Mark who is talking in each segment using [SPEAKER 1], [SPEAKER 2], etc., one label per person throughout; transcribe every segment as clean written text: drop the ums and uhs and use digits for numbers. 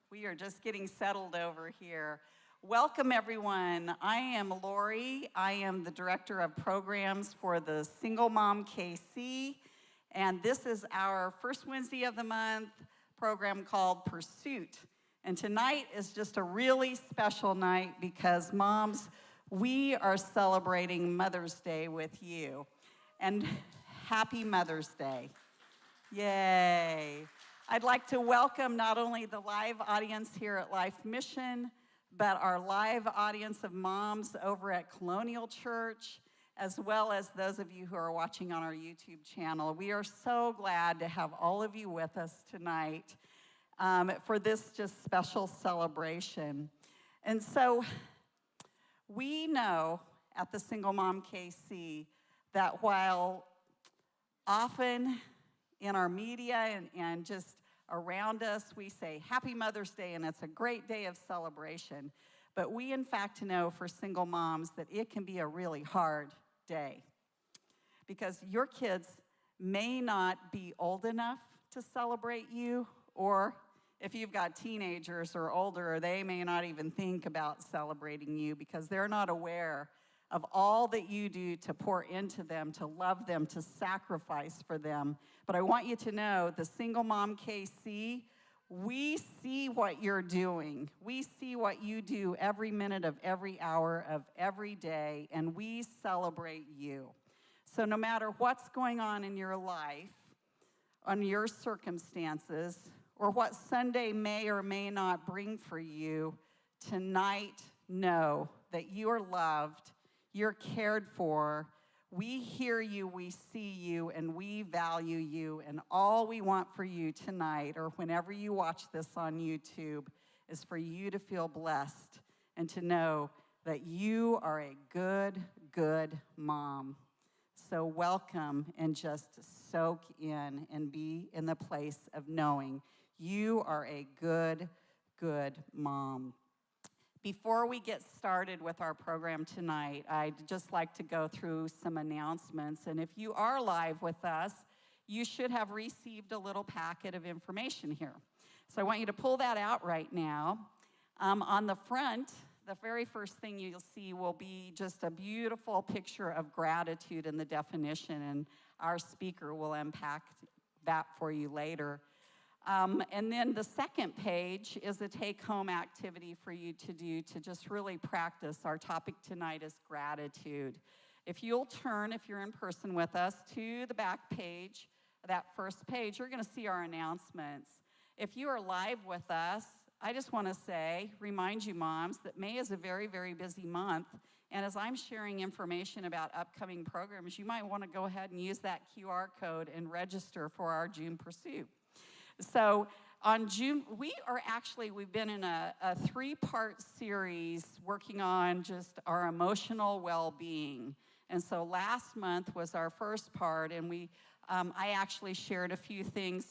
[SPEAKER 1] We are just getting settled over here. Welcome, everyone. I am Lori. I am the Director of Programs for the Single Mom KC, and this is our first Wednesday of the month program called Pursuit. And tonight is just a really special night because, moms, we are celebrating Mother's Day with you. And happy Mother's Day. Yay. I'd like to welcome not only the live audience here at Life Mission, but our live audience of moms over at Colonial Church, as well as those of you who are watching on our YouTube channel. We are so glad to have all of you with us tonight for this just special celebration. And so we know at the Single Mom KC that while often in our media and just around us, we say Happy Mother's Day, and it's a great day of celebration. But we, in fact, know for single moms that it can be a really hard day because your kids may not be old enough to celebrate you, or if you've got teenagers or older, they may not even think about celebrating you because they're not aware of all that you do to pour into them, to love them, to sacrifice for them. But I want you to know, the Single Mom KC, we see what you're doing. We see what you do every minute of every hour of every day, and we celebrate you. So no matter what's going on in your life, on your circumstances, or what Sunday may or may not bring for you, tonight know that you are loved, you're cared for, we hear you, we see you, and we value you, and all we want for you tonight, or whenever you watch this on YouTube, is for you to feel blessed and to know that you are a good, good mom. So welcome and just soak in and be in the place of knowing you are a good, good mom. Before we get started with our program tonight, I'd just like to go through some announcements. And if you are live with us, you should have received a little packet of information here. So I want you to pull that out right now. On the front, the very first thing you'll see will be just a beautiful picture of gratitude in the definition, and our speaker will unpack that for you later. And then the second page is a take-home activity for you to do to just really practice. Our topic tonight is gratitude. If you'll turn, if you're in person with us, to the back page, that first page, you're going to see our announcements. If you are live with us, I just want to remind you moms, that May is a very, very busy month. And as I'm sharing information about upcoming programs, you might want to go ahead and use that QR code and register for our June Pursuit. So on June, we've been in a three-part series working on just our emotional well-being. And so last month was our first part, and I actually shared a few things,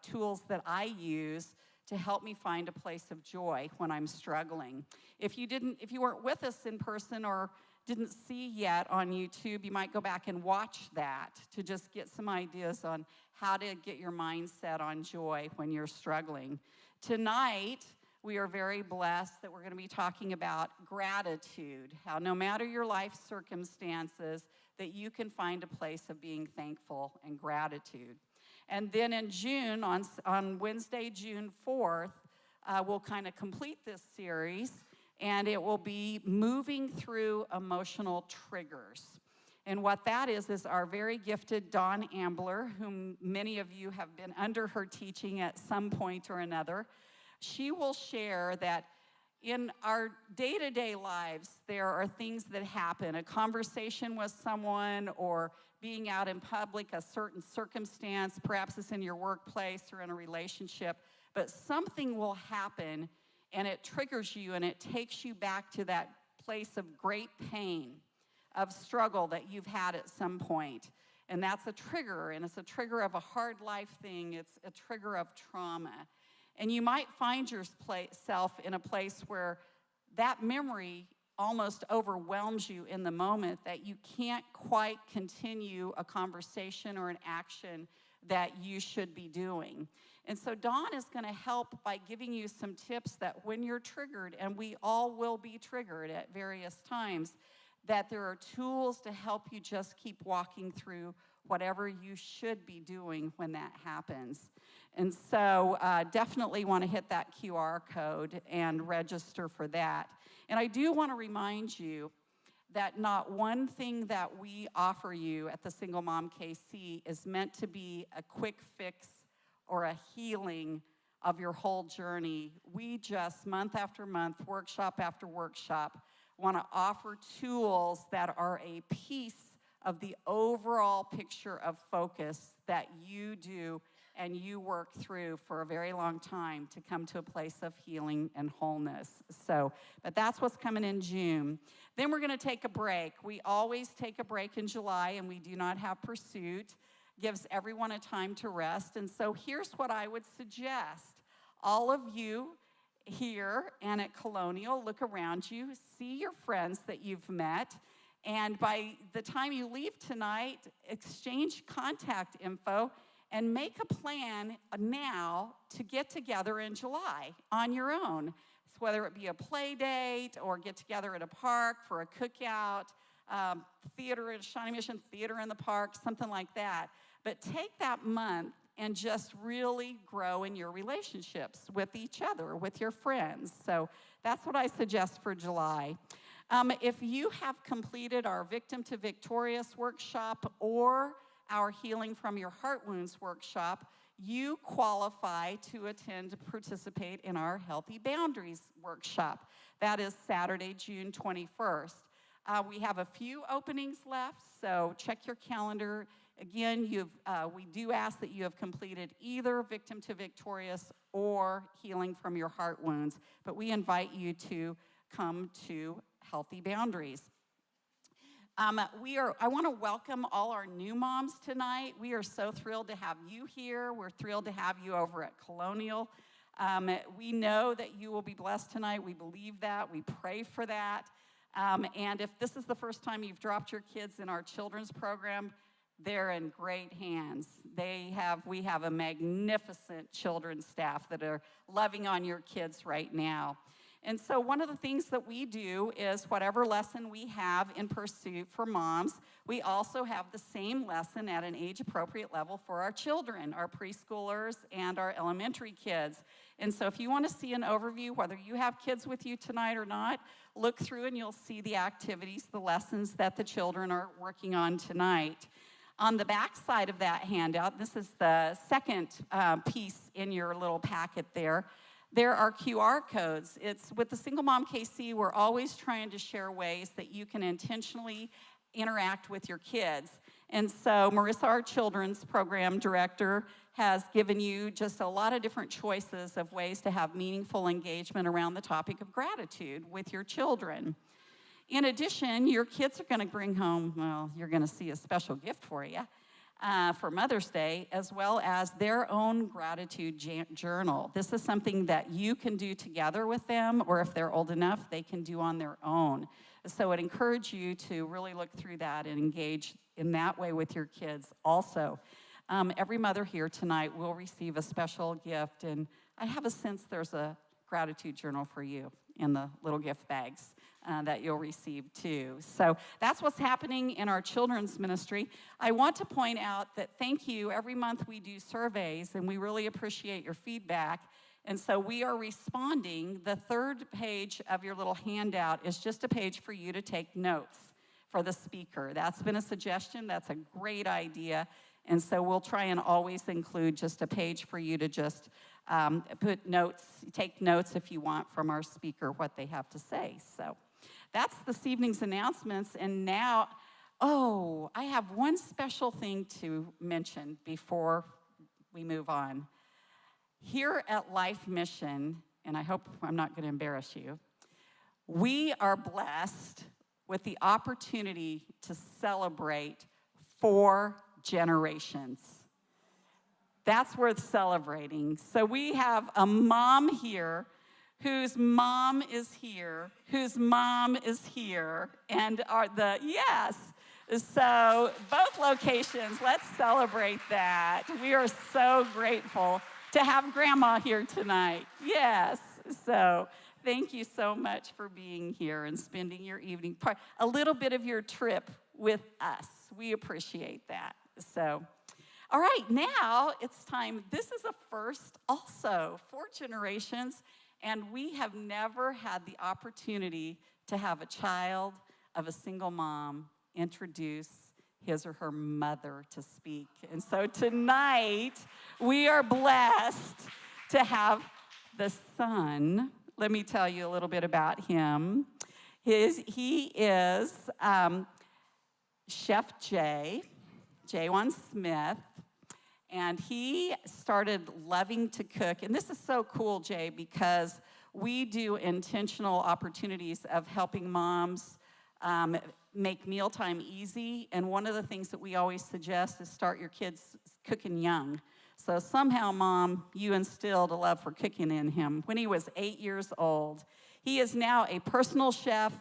[SPEAKER 1] tools that I use to help me find a place of joy when I'm struggling. If you weren't with us in person or didn't see yet on YouTube, you might go back and watch that to just get some ideas on how to get your mindset on joy when you're struggling. Tonight, we are very blessed that we're going to be talking about gratitude, how no matter your life circumstances, that you can find a place of being thankful and gratitude. And then in June, on Wednesday, June 4th, we'll kind of complete this series, and it will be moving through emotional triggers. And what that is our very gifted Dawn Ambler, whom many of you have been under her teaching at some point or another. She will share that in our day-to-day lives, there are things that happen, a conversation with someone or being out in public, a certain circumstance, perhaps it's in your workplace or in a relationship, but something will happen and it triggers you and it takes you back to that place of great pain, of struggle that you've had at some point. And that's a trigger, and it's a trigger of a hard life thing. It's a trigger of trauma. And you might find yourself in a place where that memory almost overwhelms you in the moment, that you can't quite continue a conversation or an action that you should be doing. And so Dawn is going to help by giving you some tips that when you're triggered, and we all will be triggered at various times, that there are tools to help you just keep walking through whatever you should be doing when that happens. And so definitely want to hit that QR code and register for that. And I do want to remind you that not one thing that we offer you at the Single Mom KC is meant to be a quick fix or a healing of your whole journey. We just, month after month, workshop after workshop, want to offer tools that are a piece of the overall picture of focus that you do and you work through for a very long time to come to a place of healing and wholeness. So, but that's what's coming in June. Then we're going to take a break. We always take a break in July, and we do not have Pursuit. Gives everyone a time to rest. And so here's what I would suggest. All of you here and at Colonial, look around you, see your friends that you've met, and by the time you leave tonight, exchange contact info and make a plan now to get together in July on your own. So whether it be a play date or get together at a park for a cookout, theater at Shawnee Mission Theater in the park, something like that. But take that month and just really grow in your relationships with each other, with your friends. So that's what I suggest for July. If you have completed our Victim to Victorious workshop or our Healing from Your Heart Wounds workshop, you qualify to participate in our Healthy Boundaries workshop. That is Saturday, June 21st. We have a few openings left, so check your calendar. Again, we do ask that you have completed either Victim to Victorious or Healing from Your Heart Wounds, but we invite you to come to Healthy Boundaries. I want to welcome all our new moms tonight. We are so thrilled to have you here. We're thrilled to have you over at Colonial. We know that you will be blessed tonight. We believe that. We pray for that. And if this is the first time you've dropped your kids in our children's program, they're in great hands. We have a magnificent children's staff that are loving on your kids right now. And so one of the things that we do is whatever lesson we have in Pursuit for moms, we also have the same lesson at an age-appropriate level for our children, our preschoolers and our elementary kids. And so if you want to see an overview, whether you have kids with you tonight or not, look through and you'll see the activities, the lessons that the children are working on tonight. On the back side of that handout, this is the second piece in your little packet there. There are QR codes. It's with the Single Mom KC, we're always trying to share ways that you can intentionally interact with your kids. And so Marissa, our children's program director, has given you just a lot of different choices of ways to have meaningful engagement around the topic of gratitude with your children. In addition, your kids are going to bring home, well, you're going to see a special gift for you. For Mother's Day, as well as their own gratitude journal. This is something that you can do together with them, or if they're old enough, they can do on their own. So I'd encourage you to really look through that and engage in that way with your kids also. Every mother here tonight will receive a special gift, and I have a sense there's a gratitude journal for you in the little gift bags that you'll receive too. So that's what's happening in our children's ministry. I want to point out that thank you. Every month we do surveys, and we really appreciate your feedback. And so we are responding. The third page of your little handout is just a page for you to take notes for the speaker. That's been a suggestion. That's a great idea. And so we'll try and always include just a page for you to just put notes, take notes if you want from our speaker, what they have to say. So that's this evening's announcements. And now, I have one special thing to mention before we move on. Here at Life Mission, and I hope I'm not going to embarrass you, we are blessed with the opportunity to celebrate 4 generations. That's worth celebrating. So we have a mom here whose mom is here, whose mom is here, and yes. So both locations, let's celebrate that. We are so grateful to have Grandma here tonight. Yes. So thank you so much for being here and spending your evening, a little bit of your trip with us. We appreciate that. So, all right, now it's time. This is a first also for Generations, and we have never had the opportunity to have a child of a single mom introduce his or her mother to speak. And so tonight, we are blessed to have the son. Let me tell you a little bit about him. He is Chef Jawan Smith, and he started loving to cook. And this is so cool, Jay, because we do intentional opportunities of helping moms make mealtime easy. And one of the things that we always suggest is start your kids cooking young. So somehow, Mom, you instilled a love for cooking in him when he was 8 years old. He is now a personal chef.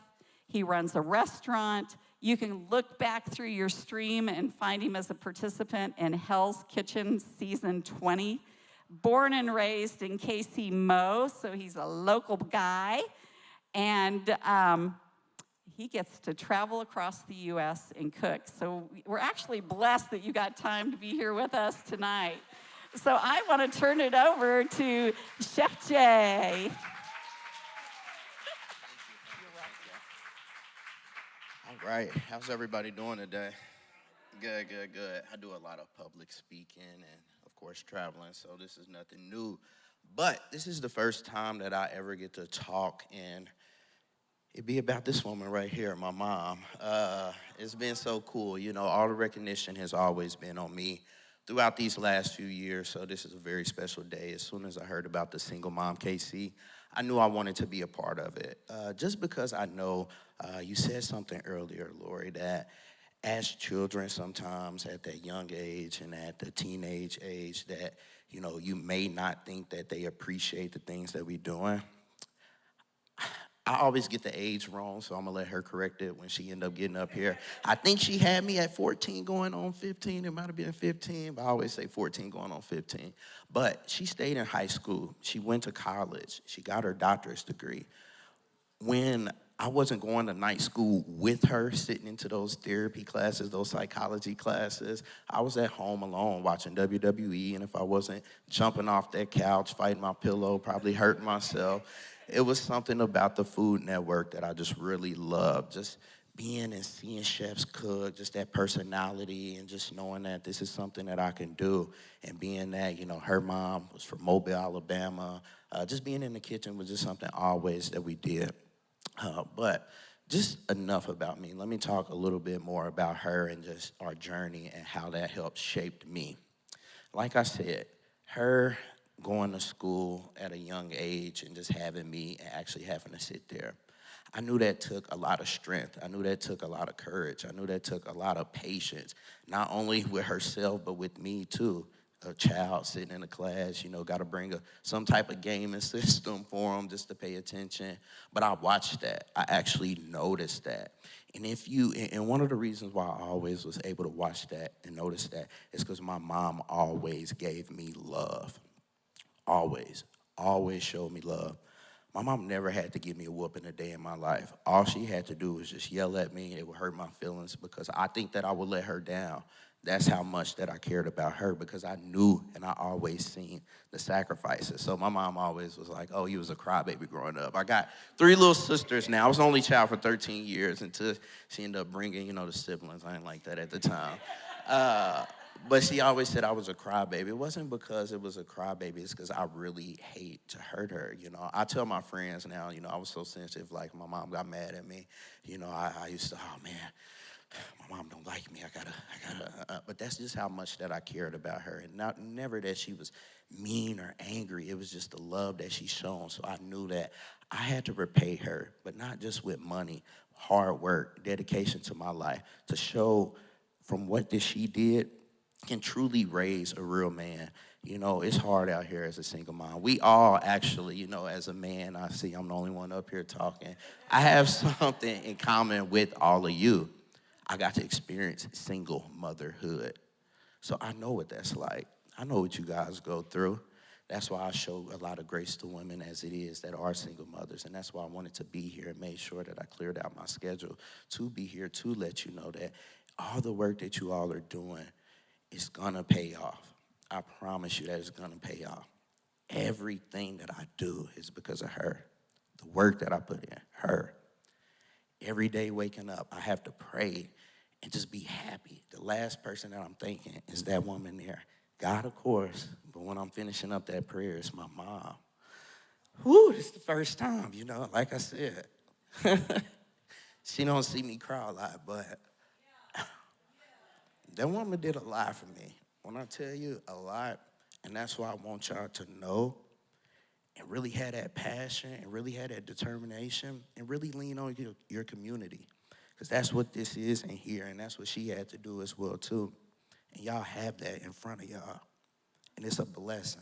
[SPEAKER 1] He runs a restaurant. You can look back through your stream and find him as a participant in Hell's Kitchen Season 20. Born and raised in KC Mo, so he's a local guy. And he gets to travel across the U.S. and cook. So we're actually blessed that you got time to be here with us tonight. So I want to turn it over to Chef Jay.
[SPEAKER 2] All right, how's everybody doing today? Good. I do a lot of public speaking and, of course, traveling, so this is nothing new. But this is the first time that I ever get to talk, and it'd be about this woman right here, my mom. It's been so cool. You know, all the recognition has always been on me throughout these last few years, so this is a very special day. As soon as I heard about the Single Mom KC, I knew I wanted to be a part of it. Just because I know you said something earlier, Lori, that as children sometimes at that young age and at the teenage age that, you know, you may not think that they appreciate the things that we're doing. I always get the age wrong, so I'm going to let her correct it when she end up getting up here. I think she had me at 14 going on 15. It might have been 15, but I always say 14 going on 15. But she stayed in high school. She went to college. She got her doctorate degree. When I wasn't going to night school with her, sitting into those therapy classes, those psychology classes, I was at home alone watching WWE, and if I wasn't jumping off that couch, fighting my pillow, probably hurting myself, it was something about the Food Network that I just really loved. Just being and seeing chefs cook, just that personality and just knowing that this is something that I can do. And being that, you know, her mom was from Mobile, Alabama. Just being in the kitchen was just something always that we did. But just enough about me. Let me talk a little bit more about her and just our journey and how that helped shape me. Like I said, her going to school at a young age and just having me and actually having to sit there. I knew that took a lot of strength. I knew that took a lot of courage. I knew that took a lot of patience, not only with herself, but with me too. A child sitting in a class, you know, got to bring some type of gaming system for them just to pay attention. But I watched that. I actually noticed that. And one of the reasons why I always was able to watch that and notice that is because my mom always gave me love. Always showed me love. My mom never had to give me a whooping a day in my life. All she had to do was just yell at me. It would hurt my feelings because I think that I would let her down. That's how much that I cared about her because I knew and I always seen the sacrifices. So my mom always was like, oh, you was a crybaby growing up. I got 3 little sisters now. I was the only child for 13 years until she ended up bringing, you know, the siblings. I didn't like that at the time. But she always said I was a crybaby. It wasn't because it was a crybaby. It's because I really hate to hurt her, you know. I tell my friends now, you know, I was so sensitive. Like, my mom got mad at me. You know, I used to, oh, man, my mom don't like me. I gotta. But that's just how much that I cared about her. And never that she was mean or angry. It was just the love that she shown. So I knew that I had to repay her, but not just with money, hard work, dedication to my life, to show from what that she did, can truly raise a real man. You know, it's hard out here as a single mom. We all actually, you know, as a man, I see I'm the only one up here talking. I have something in common with all of you. I got to experience single motherhood. So I know what that's like. I know what you guys go through. That's why I show a lot of grace to women as it is that are single mothers. And that's why I wanted to be here and made sure that I cleared out my schedule to be here to let you know that all the work that you all are doing is gonna pay off. I promise you that it's gonna pay off. Everything that I do is because of her. The work that I put in, her. Every day waking up, I have to pray and just be happy. The last person that I'm thinking is that woman there. God, of course, but when I'm finishing up that prayer, it's my mom. Whew, it's the first time, like I said. She don't see me cry a lot, but that woman did a lot for me. When I tell you a lot, and that's why I want y'all to know and really have that passion and really have that determination and really lean on your community. Because that's what this is in here, and that's what she had to do as well, too. And y'all have that in front of y'all. And it's a blessing.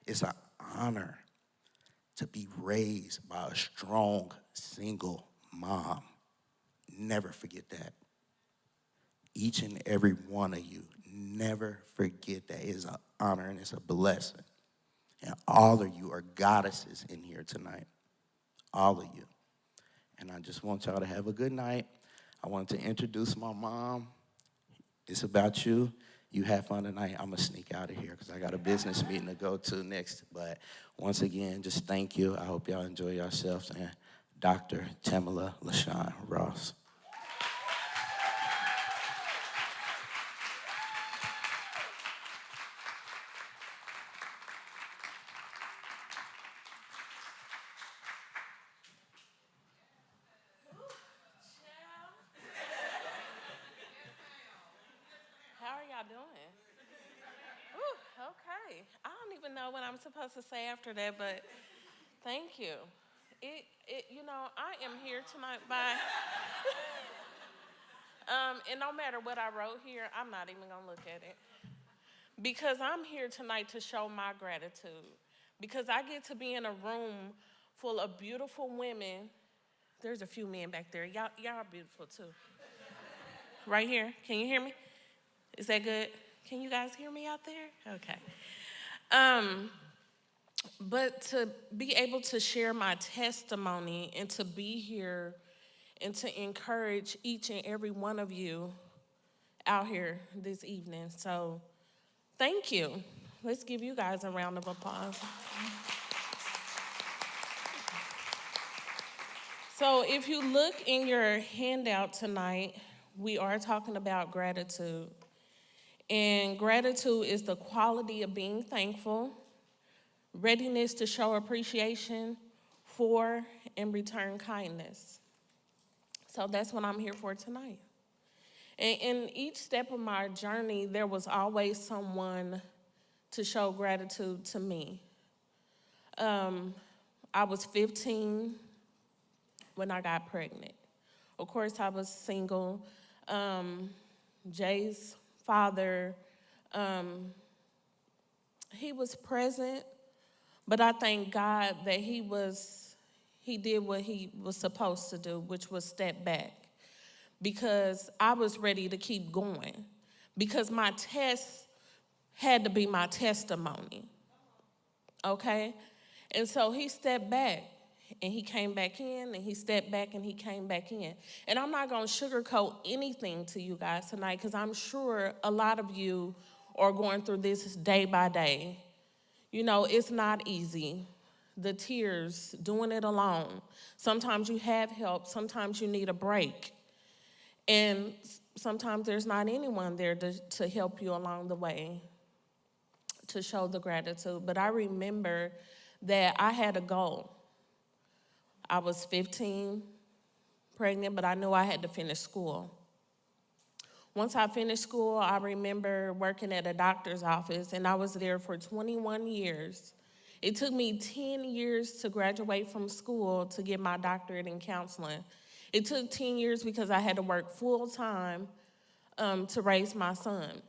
[SPEAKER 2] It's an honor to be raised by a strong, single mom. Never forget that. Each and every one of you, never forget that. It is an honor and it's a blessing. And all of you are goddesses in here tonight. All of you. And I just want y'all to have a good night. I wanted to introduce my mom. It's about you. You have fun tonight. I'm going to sneak out of here because I got a business meeting to go to next. But once again, just thank you. I hope y'all enjoy yourselves. And Dr. Tamela Ross.
[SPEAKER 3] How are y'all doing? Ooh, okay. I don't even know what I'm supposed to say after that, but thank you. I am here tonight by, and no matter what I wrote here, I'm not even gonna look at it. Because I'm here tonight to show my gratitude. Because I get to be in a room full of beautiful women. There's a few men back there. Y'all are beautiful too. Right here, can you hear me? Is that good? Can you guys hear me out there? Okay. But to be able to share my testimony and to be here and to encourage each and every one of you out here this evening. So thank you. Let's give you guys a round of applause. So if you look in your handout tonight, we are talking about gratitude. And gratitude is the quality of being thankful, readiness to show appreciation for and return kindness. So that's what I'm here for tonight. And in each step of my journey, there was always someone to show gratitude to me. I was 15 when I got pregnant. Of course, I was single. Jay's father, he was present, but I thank God that he did what he was supposed to do, which was step back, because I was ready to keep going, because my test had to be my testimony, okay? And so he stepped back, and he came back in, and he stepped back, and he came back in. And I'm not going to sugarcoat anything to you guys tonight, because I'm sure a lot of you are going through this day by day. It's not easy. The tears, doing it alone. Sometimes you have help. Sometimes you need a break. And sometimes there's not anyone there to help you along the way, to show the gratitude. But I remember that I had a goal. I was 15, pregnant, but I knew I had to finish school. Once I finished school, I remember working at a doctor's office, and I was there for 21 years. It took me 10 years to graduate from school to get my doctorate in counseling. It took 10 years because I had to work full-time to raise my son.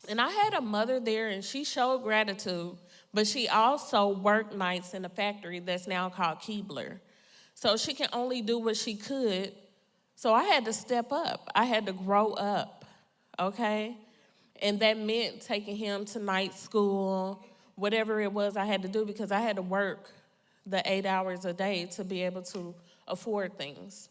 [SPEAKER 3] And I had a mother there, and she showed gratitude, but she also worked nights in a factory that's now called Keebler. So she can only do what she could. So I had to step up. I had to grow up, okay? And that meant taking him to night school, whatever it was I had to do because I had to work the 8 hours a day to be able to afford things.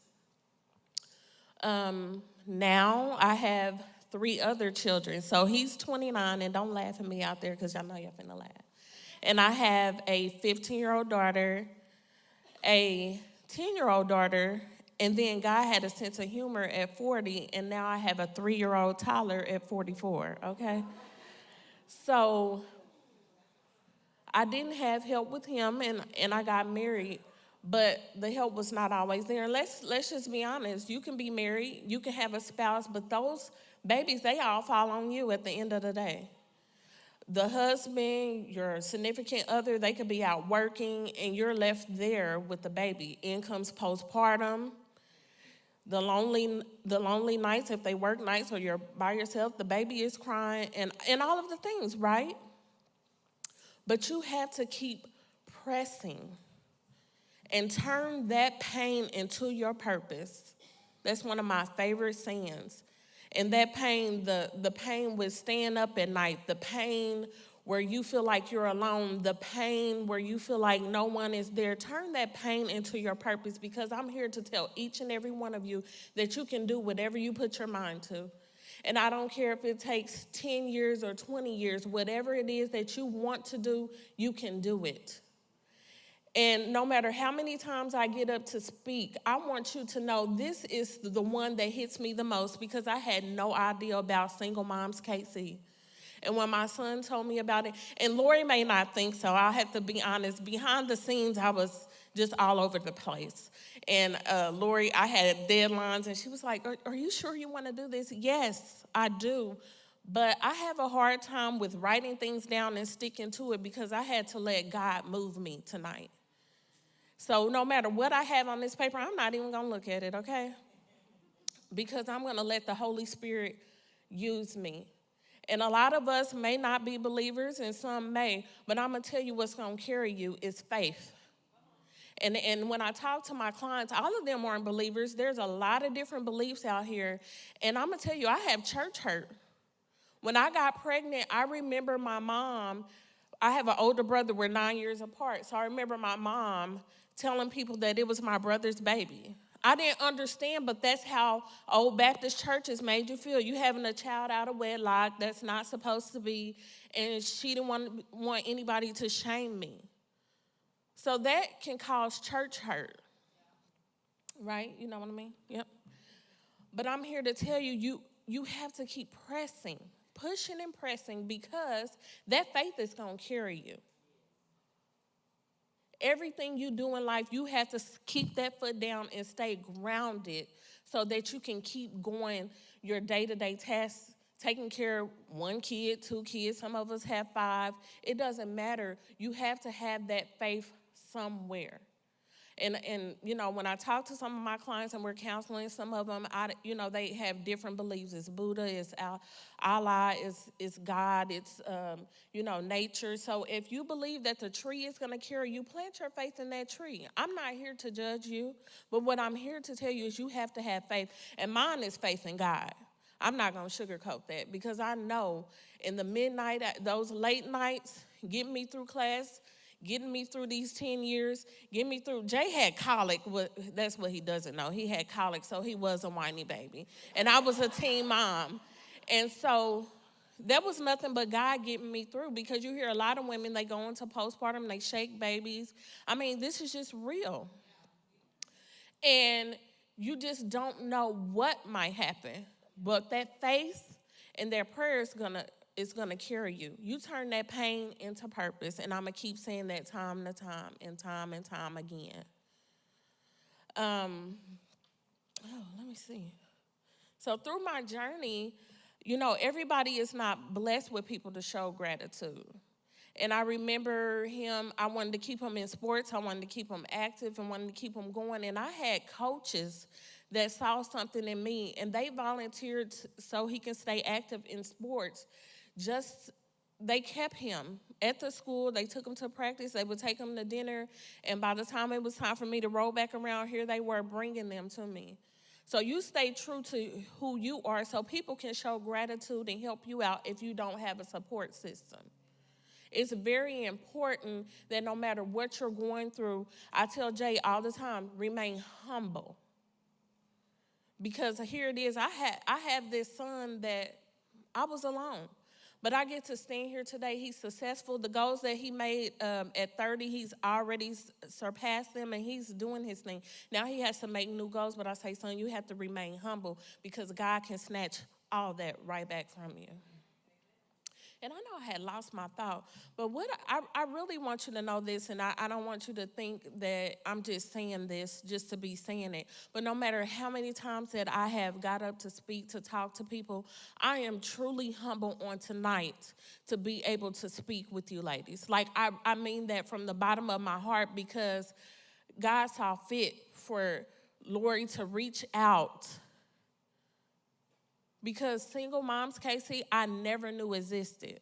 [SPEAKER 3] Now I have 3 other children. So he's 29, and don't laugh at me out there because y'all know y'all finna laugh. And I have a 15-year-old daughter, a 10-year-old daughter, and then God had a sense of humor at 40, and now I have a 3-year-old toddler at 44, okay? So I didn't have help with him, and I got married, but the help was not always there. And let's just be honest. You can be married, you can have a spouse, but those babies, they all fall on you at the end of the day. The husband, your significant other, they could be out working, and you're left there with the baby. In comes postpartum, the lonely nights if they work nights or you're by yourself, the baby is crying, and all of the things, right? But you have to keep pressing and turn that pain into your purpose. That's one of my favorite sayings. And that pain, the pain with staying up at night, the pain where you feel like you're alone, the pain where you feel like no one is there, turn that pain into your purpose, because I'm here to tell each and every one of you that you can do whatever you put your mind to. And I don't care if it takes 10 years or 20 years, whatever it is that you want to do, you can do it. And no matter how many times I get up to speak, I want you to know this is the one that hits me the most, because I had no idea about Single Moms KC. And when my son told me about it, and Lori may not think so, I'll have to be honest, behind the scenes, I was just all over the place. And Lori, I had deadlines, and she was like, are you sure you want to do this? Yes, I do. But I have a hard time with writing things down and sticking to it, because I had to let God move me tonight. So no matter what I have on this paper, I'm not even going to look at it, okay? Because I'm going to let the Holy Spirit use me. And a lot of us may not be believers, and some may, but I'm going to tell you what's going to carry you is faith. And when I talk to my clients, all of them aren't believers. There's a lot of different beliefs out here. And I'm going to tell you, I have church hurt. When I got pregnant, I remember my mom. I have an older brother. We're 9 years apart. So I remember my mom telling people that it was my brother's baby. I didn't understand, but that's how old Baptist churches made you feel. You having a child out of wedlock that's not supposed to be, and she didn't want anybody to shame me. So that can cause church hurt, right? You know what I mean? Yep. But I'm here to tell you, you have to keep pressing, pushing and pressing, because that faith is going to carry you. Everything you do in life, you have to keep that foot down and stay grounded so that you can keep going your day-to-day tasks, taking care of 1 kid, 2 kids. Some of us have 5. It doesn't matter. You have to have that faith somewhere. And you know, when I talk to some of my clients and we're counseling, some of them, they have different beliefs. It's Buddha, it's Allah, it's God, it's, nature. So if you believe that the tree is going to carry you, plant your faith in that tree. I'm not here to judge you, but what I'm here to tell you is you have to have faith. And mine is faith in God. I'm not going to sugarcoat that, because I know in the midnight, those late nights, getting me through class, getting me through these 10 years, getting me through. Jay had colic. That's what he doesn't know. He had colic, so he was a whiny baby. And I was a teen mom. And so that was nothing but God getting me through, because you hear a lot of women, they go into postpartum, they shake babies. I mean, this is just real. And you just don't know what might happen. But that faith and that prayer is gonna carry you. You turn that pain into purpose, and I'm gonna keep saying that time to time and time again. Let me see. So through my journey, everybody is not blessed with people to show gratitude. And I remember I wanted to keep him in sports, I wanted to keep him active, and wanted to keep him going. And I had coaches that saw something in me, and they volunteered so he can stay active in sports. They kept him at the school. They took him to practice. They would take him to dinner. And by the time it was time for me to roll back around, here they were bringing them to me. So you stay true to who you are so people can show gratitude and help you out if you don't have a support system. It's very important that no matter what you're going through, I tell Jay all the time, remain humble. Because here it is, I have this son that I was alone. But I get to stand here today. He's successful. The goals that he made at 30, he's already surpassed them, and he's doing his thing. Now he has to make new goals, but I say, son, you have to remain humble because God can snatch all that right back from you. And I know I had lost my thought, but what I really want you to know this, and I don't want you to think that I'm just saying this just to be saying it. But no matter how many times that I have got up to speak, to talk to people, I am truly humble on tonight to be able to speak with you ladies. Like, I mean that from the bottom of my heart, because God saw fit for Lori to reach out. Because single moms, Casey, I never knew existed.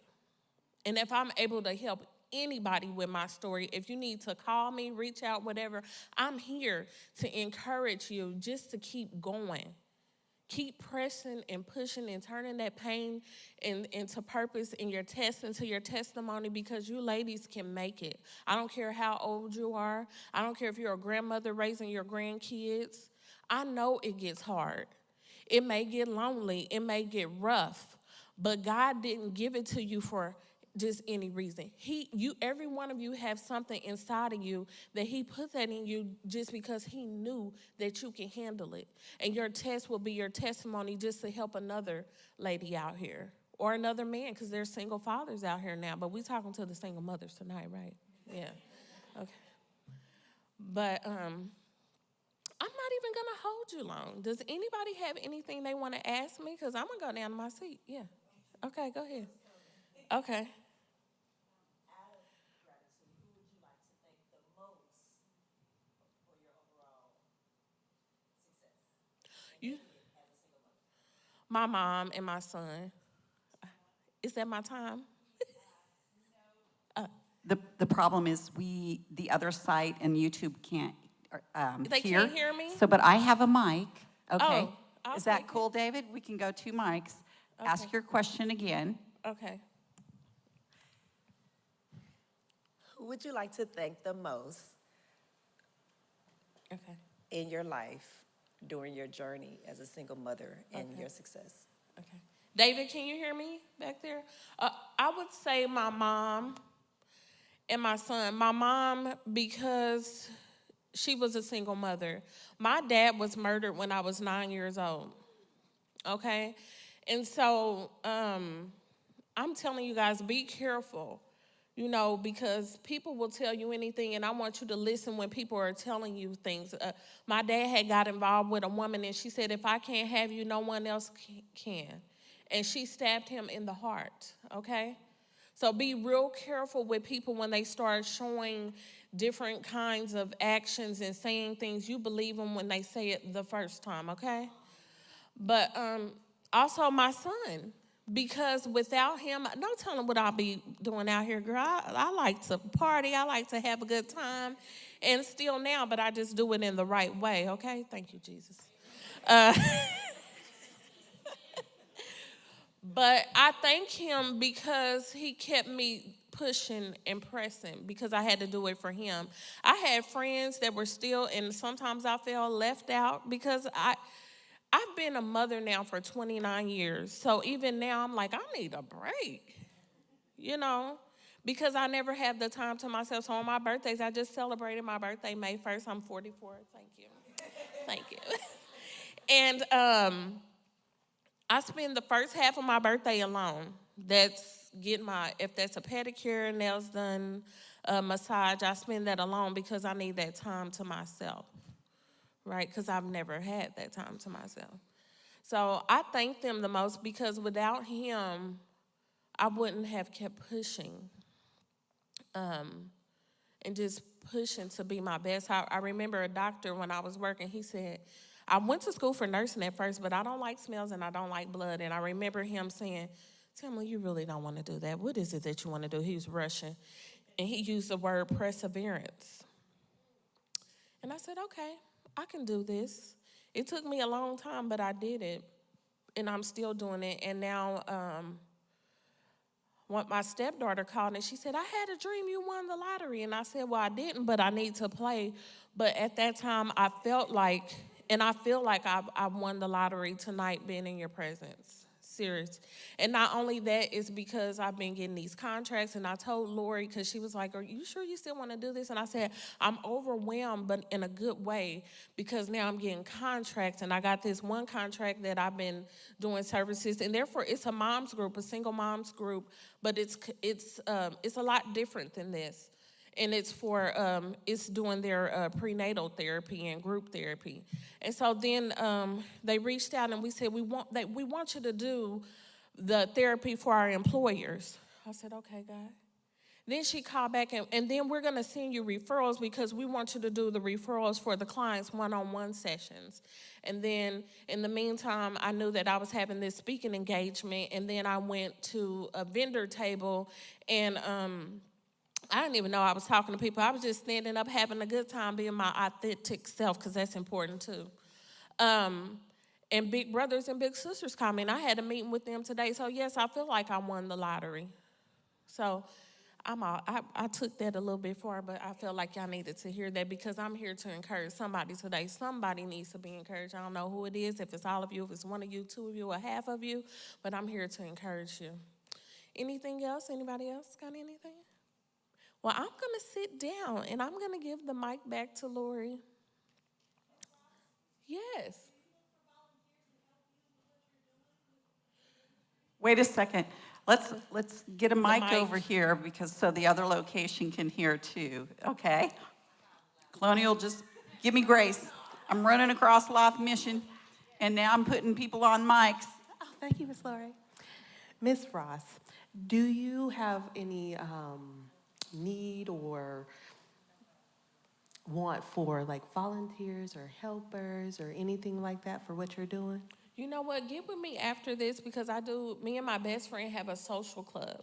[SPEAKER 3] And if I'm able to help anybody with my story, if you need to call me, reach out, whatever, I'm here to encourage you just to keep going. Keep pressing and pushing and turning that pain into purpose in your test, into your testimony, because you ladies can make it. I don't care how old you are. I don't care if you're a grandmother raising your grandkids. I know it gets hard. It may get lonely, it may get rough, but God didn't give it to you for just any reason. Every one of you have something inside of you that he put that in you just because he knew that you can handle it. And your test will be your testimony just to help another lady out here or another man, because there's single fathers out here now, but we're talking to the single mothers tonight, right? Yeah, okay. But I'm not even going to hold you long. Does anybody have anything they want to ask me? Because I'm going to go down to my seat. Yeah. Okay, go ahead. Okay.
[SPEAKER 4] Out of gratitude, who would you like to thank the most for your overall success
[SPEAKER 3] You,
[SPEAKER 4] as a single mother?
[SPEAKER 3] my mom and my son. Is that my time?
[SPEAKER 1] The problem is the other site and YouTube can't
[SPEAKER 3] They
[SPEAKER 1] hear.
[SPEAKER 3] can't hear me?
[SPEAKER 1] So, but I have a mic, okay?
[SPEAKER 3] Oh, I'll
[SPEAKER 1] Is that
[SPEAKER 3] take it.
[SPEAKER 1] cool, David? We can go 2 mics. Ask
[SPEAKER 3] Okay.
[SPEAKER 1] your question again.
[SPEAKER 3] Okay.
[SPEAKER 4] Who would you like to thank the most
[SPEAKER 3] Okay.
[SPEAKER 4] in your life during your journey as a single mother and
[SPEAKER 3] Okay.
[SPEAKER 4] your success?
[SPEAKER 3] Okay. David, can you hear me back there? I would say my mom and my son. My mom, because she was a single mother. My dad was murdered when I was 9 years old. Okay? And so I'm telling you guys, be careful, because people will tell you anything, and I want you to listen when people are telling you things. My dad had got involved with a woman, and she said, if I can't have you, no one else can. And she stabbed him in the heart, okay? So be real careful with people when they start showing different kinds of actions and saying things. You believe them when they say it the first time, okay? But also my son, because without him, don't tell him what I'll be doing out here, girl. I like to party. I like to have a good time. And still now, but I just do it in the right way, okay? Thank you, Jesus. But I thank him because he kept me pushing and pressing, because I had to do it for him. I had friends that were still, and sometimes I felt left out because I've been a mother now for 29 years. So even now I'm like, I need a break, because I never have the time to myself. So on my birthdays, I just celebrated my birthday May 1st. I'm 44. Thank you. Thank you. And I spend the first half of my birthday alone. That's if that's a pedicure, nails done, massage, I spend that alone because I need that time to myself, right? Because I've never had that time to myself. So I thank them the most, because without him, I wouldn't have kept pushing and just pushing to be my best. I remember a doctor when I was working, he said, I went to school for nursing at first, but I don't like smells and I don't like blood. And I remember him saying, Tamela, you really don't want to do that. What is it that you want to do? He was Russian. And he used the word perseverance. And I said, okay, I can do this. It took me a long time, but I did it. And I'm still doing it. And now my stepdaughter called and she said, I had a dream you won the lottery. And I said, well, I didn't, but I need to play. But at that time, I felt like, and I feel like I won the lottery tonight being in your presence. Serious. And not only that, is because I've been getting these contracts, and I told Lori, because she was like, are you sure you still want to do this? And I said, I'm overwhelmed, but in a good way, because now I'm getting contracts, and I got this one contract that I've been doing services, and therefore it's a mom's group, a single mom's group, but it's a lot different than this. And it's for it's doing their prenatal therapy and group therapy. And so then they reached out and we said we want you to do the therapy for our employers. I said, okay, God. Then she called back and then we're gonna send you referrals because we want you to do the referrals for the clients one-on-one sessions. And then in the meantime, I knew that I was having this speaking engagement, and then I went to a vendor table and I didn't even know I was talking to people. I was just standing up, having a good time, being my authentic self, because that's important too. And big brothers and big sisters called me, and I had a meeting with them today. So yes, I feel like I won the lottery. So I took that a little bit far, but I felt like y'all needed to hear that because I'm here to encourage somebody today. Somebody needs to be encouraged. I don't know who it is, if it's all of you, if it's one of you, two of you, or half of you, but I'm here to encourage you. Anything else? Anybody else got anything? Well, I'm going to sit down, and I'm going to give the mic back to Lori. Yes.
[SPEAKER 1] Wait a second. Let's get a mic
[SPEAKER 3] mic.
[SPEAKER 1] over here because so the other location can hear too. Okay. Colonial, just give me grace. I'm running across Life Mission, and now I'm putting people on mics.
[SPEAKER 5] Oh, thank you, Miss Lori. Miss Ross, do you have any need or want for like volunteers or helpers or anything like that for what you're doing?
[SPEAKER 3] You know what? Get with me after this because me and my best friend have a social club.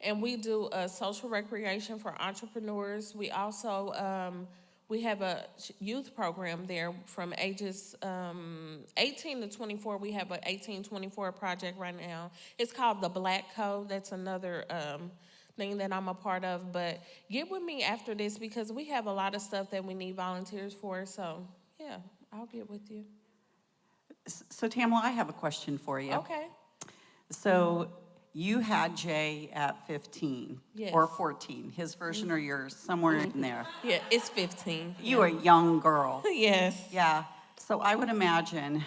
[SPEAKER 3] And we do a social recreation for entrepreneurs. We also, we have a youth program there from ages 18 to 24. We have an 18-24 project right now. It's called the Black Code. That's another thing that I'm a part of. But get with me after this because we have a lot of stuff that we need volunteers for. So, yeah, I'll get with you.
[SPEAKER 1] So, Tamela, I have a question for you.
[SPEAKER 3] Okay.
[SPEAKER 1] So, you had Jay at 15
[SPEAKER 3] Yes.
[SPEAKER 1] or 14, his version or yours, somewhere in there.
[SPEAKER 3] Yeah, it's 15.
[SPEAKER 1] You were a young girl.
[SPEAKER 3] Yes.
[SPEAKER 1] Yeah. So, I would imagine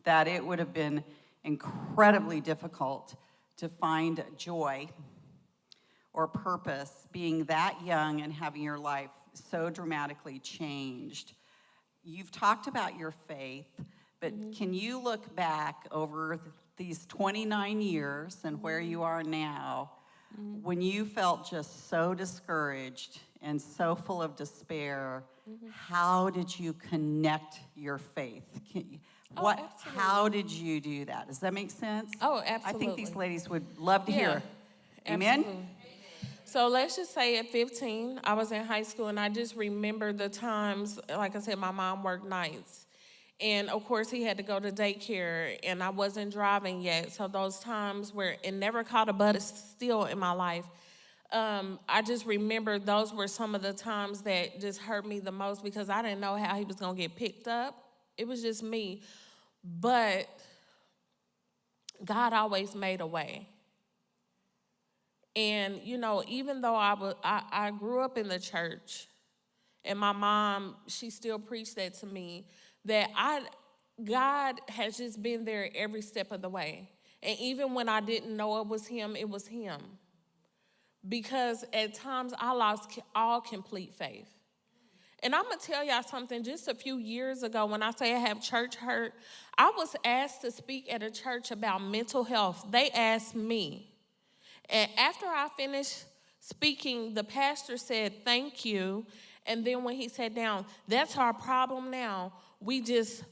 [SPEAKER 1] that it would have been incredibly difficult to find joy or purpose being that young and having your life so dramatically changed. You've talked about your faith, but can you look back over these 29 years and where you are now, when you felt just so discouraged and so full of despair, how did you connect your faith?
[SPEAKER 3] Absolutely.
[SPEAKER 1] How did you do that? Does that make sense?
[SPEAKER 3] Oh,
[SPEAKER 1] I think these
[SPEAKER 3] absolutely.
[SPEAKER 1] ladies would love to hear. Amen?
[SPEAKER 3] Absolutely. So let's just say at 15, I was in high school, and I just remember the times, like I said, my mom worked nights. And, of course, he had to go to daycare, and I wasn't driving yet. So those times where it never caught a butt still in my life, I just remember those were some of the times that just hurt me the most because I didn't know how he was going to get picked up. It was just me. But God always made a way. And, you know, even though I grew up in the church, and my mom, she still preached that to me, that God has just been there every step of the way. And even when I didn't know it was him, it was him. Because at times I lost all complete faith. And I'm going to tell y'all something. Just a few years ago, when I say I have church hurt, I was asked to speak at a church about mental health. They asked me. And after I finished speaking, the pastor said, thank you. And then when he sat down, that's our problem now. We just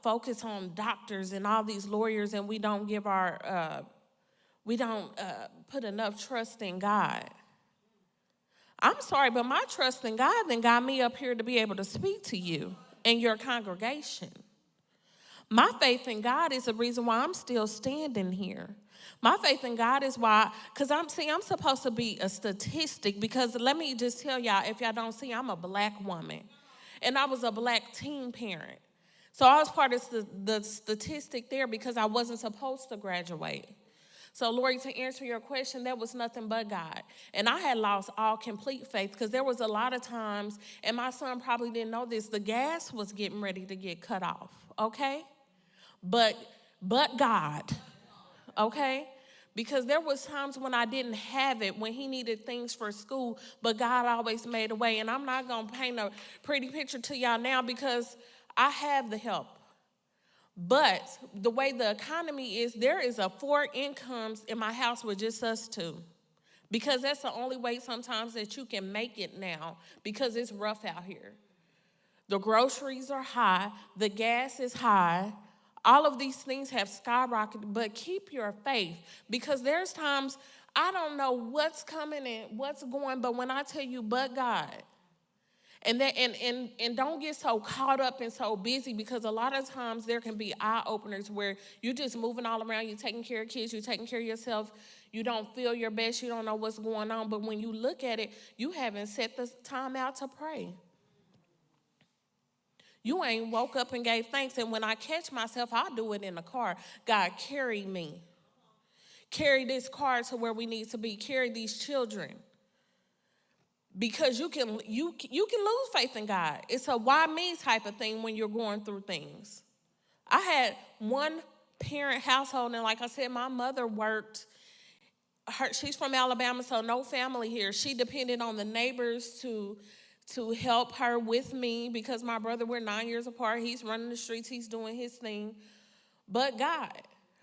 [SPEAKER 3] focus on doctors and all these lawyers, and we don't give put enough trust in God. I'm sorry, but my trust in God then got me up here to be able to speak to you and your congregation. My faith in God is the reason why I'm still standing here. My faith in God is why, because I'm supposed to be a statistic, because let me just tell y'all, if y'all don't see, I'm a black woman. And I was a black teen parent. So I was part of the statistic there because I wasn't supposed to graduate. So, Lori, to answer your question, that was nothing but God. And I had lost all complete faith because there was a lot of times, and my son probably didn't know this, the gas was getting ready to get cut off, okay? But God, okay? Because there was times when I didn't have it, when he needed things for school, but God always made a way. And I'm not going to paint a pretty picture to y'all now because I have the help. But the way the economy is, there is 4 incomes in my house with just us 2. Because that's the only way sometimes that you can make it now, because it's rough out here. The groceries are high, the gas is high, all of these things have skyrocketed, but keep your faith, because there's times I don't know what's coming and what's going, but when I tell you, but God, and don't get so caught up and so busy, because a lot of times there can be eye openers where you're just moving all around, you're taking care of kids, you're taking care of yourself, you don't feel your best, you don't know what's going on, but when you look at it, you haven't set the time out to pray. You ain't woke up and gave thanks. And when I catch myself, I'll do it in the car. God, carry me. Carry this car to where we need to be. Carry these children. Because you can lose faith in God. It's a why me type of thing when you're going through things. I had one parent household, and like I said, my mother worked. She's from Alabama, so no family here. She depended on the neighbors to help her with me, because my brother, we're 9 years apart. He's running the streets. He's doing his thing. But God,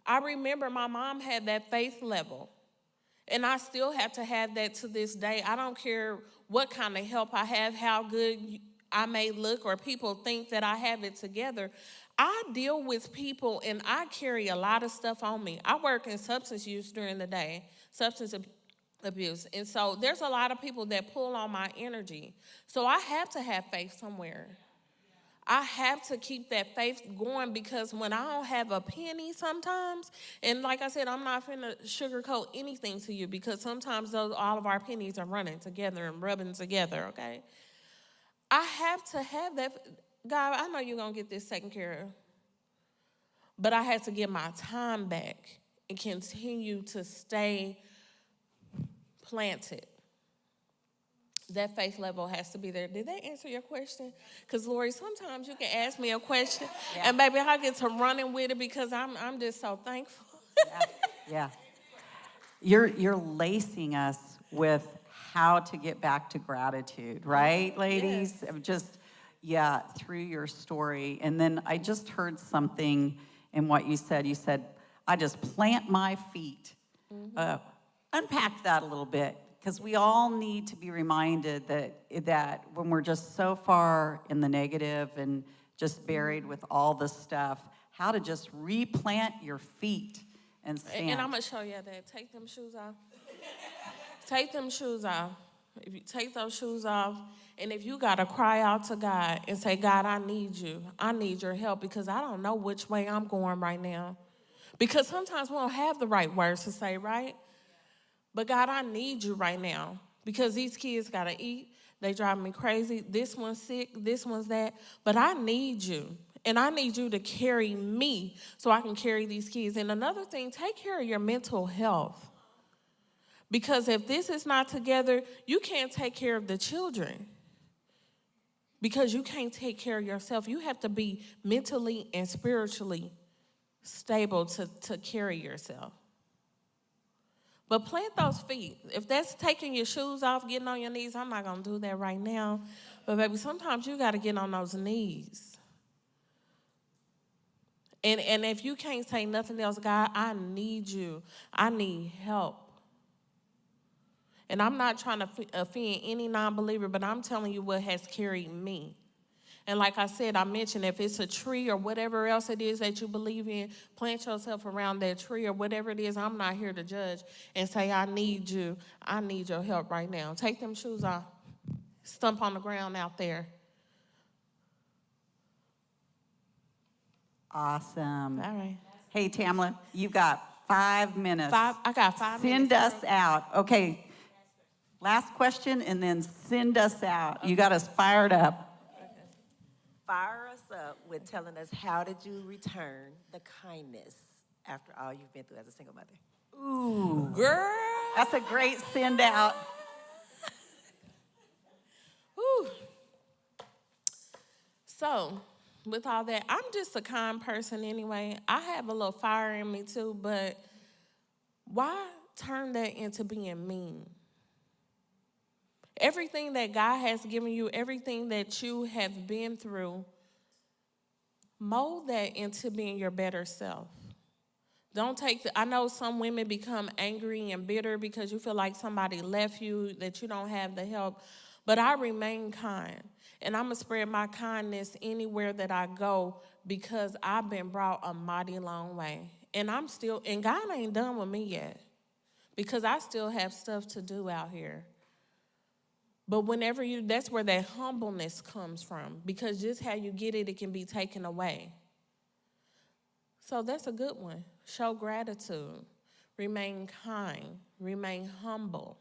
[SPEAKER 3] I remember my mom had that faith level. And I still have to have that to this day. I don't care what kind of help I have, how good I may look, or people think that I have it together. I deal with people, and I carry a lot of stuff on me. I work in substance use during the day, substance abuse. And so there's a lot of people that pull on my energy. So I have to have faith somewhere. I have to keep that faith going, because when I don't have a penny sometimes, and like I said, I'm not finna sugarcoat anything to you, because sometimes all of our pennies are running together and rubbing together, okay? I have to have that. God, I know you're gonna get this taken care of. But I had to get my time back and continue to stay planted. That faith level has to be there. Did that answer your question? Because, Lori, sometimes you can ask me a question, and baby, I get to running with it, because I'm just so thankful.
[SPEAKER 1] Yeah. You're lacing us with how to get back to gratitude, right, ladies?
[SPEAKER 3] Yes.
[SPEAKER 1] Just, through your story. And then I just heard something in what you said. You said, I just plant my feet. Unpack that a little bit, because we all need to be reminded that when we're just so far in the negative and just buried with all the stuff, how to just replant your feet and stand.
[SPEAKER 3] And I'm going to show you that. Take them shoes off. Take them shoes off. If you take those shoes off, and if you got to cry out to God and say, God, I need you. I need your help, because I don't know which way I'm going right now. Because sometimes we don't have the right words to say, right? But God, I need you right now, because these kids got to eat. They drive me crazy. This one's sick. This one's that. But I need you. And I need you to carry me so I can carry these kids. And another thing, take care of your mental health. Because if this is not together, you can't take care of the children. Because you can't take care of yourself. You have to be mentally and spiritually stable to carry yourself. But plant those feet. If that's taking your shoes off, getting on your knees, I'm not going to do that right now. But, baby, sometimes you got to get on those knees. And if you can't say nothing else, God, I need you. I need help. And I'm not trying to offend any non-believer, but I'm telling you what has carried me. And like I said, I mentioned, if it's a tree or whatever else it is that you believe in, plant yourself around that tree or whatever it is. I'm not here to judge and say, I need you. I need your help right now. Take them shoes off. Stump on the ground out there.
[SPEAKER 1] Awesome.
[SPEAKER 3] All right.
[SPEAKER 1] Hey, Tamela, you've got 5 minutes.
[SPEAKER 3] I got 5 minutes.
[SPEAKER 1] Send us out. Okay. Last question, and then send us out. You got us fired up.
[SPEAKER 4] Fire us up with telling us, how did you return the kindness after all you've been through as a single mother?
[SPEAKER 1] Ooh.
[SPEAKER 3] Girl.
[SPEAKER 1] That's a great send out.
[SPEAKER 3] Whew. So, with all that, I'm just a kind person anyway. I have a little fire in me too, but why turn that into being mean? Everything that God has given you, everything that you have been through, mold that into being your better self. Don't take I know some women become angry and bitter because you feel like somebody left you, that you don't have the help. But I remain kind. And I'm going to spread my kindness anywhere that I go because I've been brought a mighty long way. And God ain't done with me yet because I still have stuff to do out here. But that's where that humbleness comes from, because just how you get it, it can be taken away. So that's a good one. Show gratitude. Remain kind. Remain humble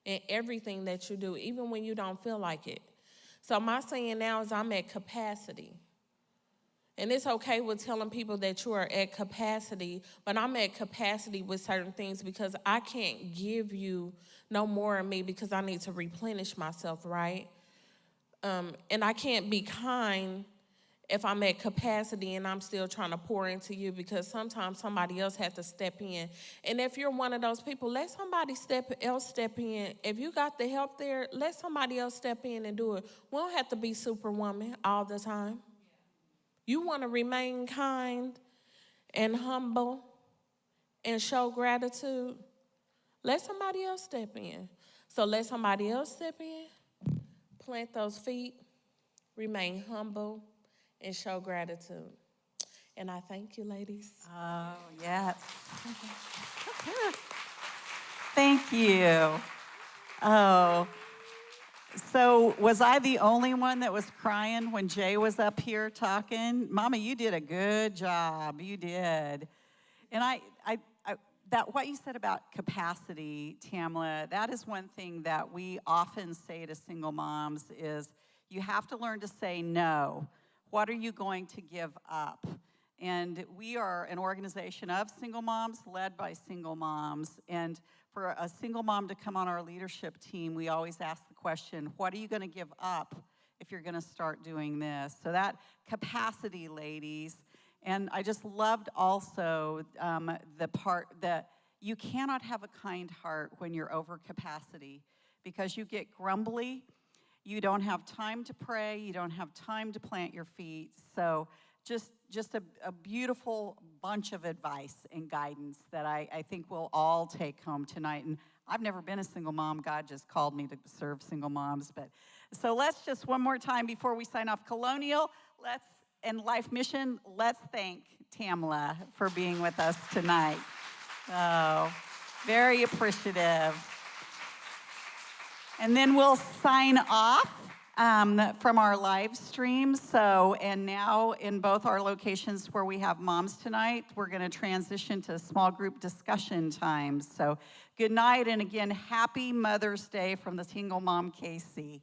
[SPEAKER 3] in everything that you do, even when you don't feel like it. So my saying now is I'm at capacity. And it's okay with telling people that you are at capacity, but I'm at capacity with certain things because I can't give you no more of me because I need to replenish myself, right? And I can't be kind if I'm at capacity and I'm still trying to pour into you, because sometimes somebody else has to step in. And if you're one of those people, let somebody else step in. If you got the help there, let somebody else step in and do it. We don't have to be superwoman all the time. You want to remain kind and humble and show gratitude, let somebody else step in. So let somebody else step in, plant those feet, remain humble, and show gratitude. And I thank you, ladies.
[SPEAKER 1] Oh, yes. Thank you. Oh. So was I the only one that was crying when Jay was up here talking? Mama, you did a good job. You did. And what you said about capacity, Tamela, that is one thing that we often say to single moms is you have to learn to say no. What are you going to give up? And we are an organization of single moms, led by single moms. And for a single mom to come on our leadership team, we always ask the question, what are you going to give up if you're going to start doing this? So that capacity, ladies. And I just loved also the part that you cannot have a kind heart when you're over capacity because you get grumbly. You don't have time to pray. You don't have time to plant your feet. So just a beautiful bunch of advice and guidance that I think we'll all take home tonight. And I've never been a single mom. God just called me to serve single moms. So let's just one more time before we sign off. Colonial, and Life Mission, let's thank Tamela for being with us tonight. Oh, very appreciative. And then we'll sign off from our live stream. And now in both our locations where we have moms tonight, we're going to transition to small group discussion times. So good night, and again, happy Mother's Day from the Single Mom KC.